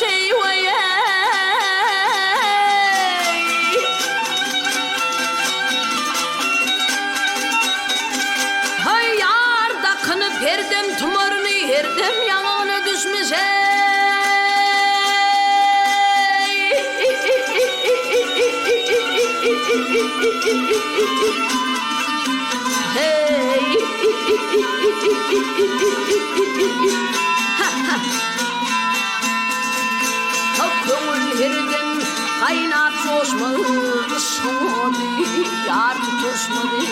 şey vay. Hay yar da kını perdem tumarını herdem yanağına düşmüş hey. Köngül herdem kaynat coşmadı soğudu yar tutuşmadı.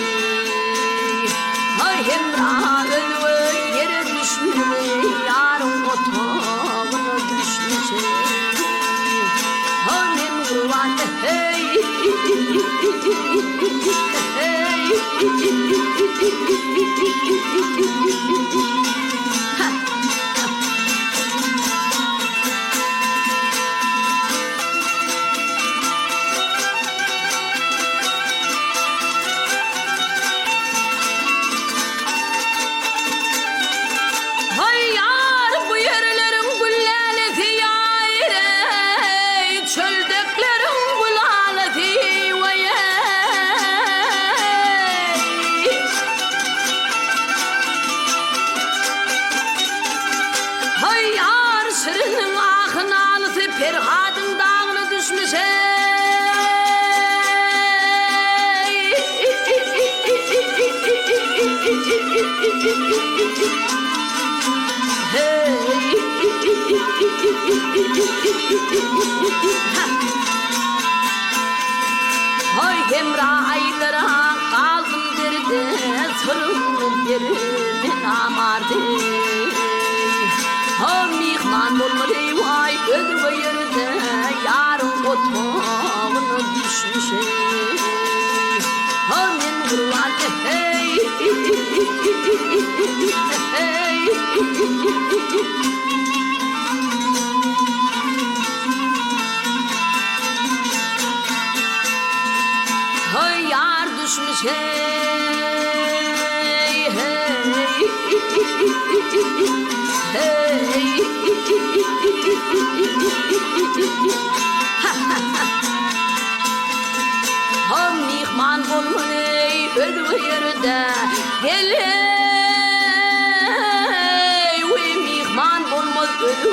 Hay hemra ölü yere düşmedi yarın otağına düşmüş. Hanem kurban hey hey. Ferhad'ın dağına düşmüş hey. Hay hemra aylara kaldım derdi sırrım derinin amardı. Ha mihman olmadı vay öldürme yerde yarın otağına düşmüş ha men kurban hey hey. Hay yar düşmüş hey hey hey. Ha mihman bolmay öldü yerde gel hey. Mihman bolmaz öldü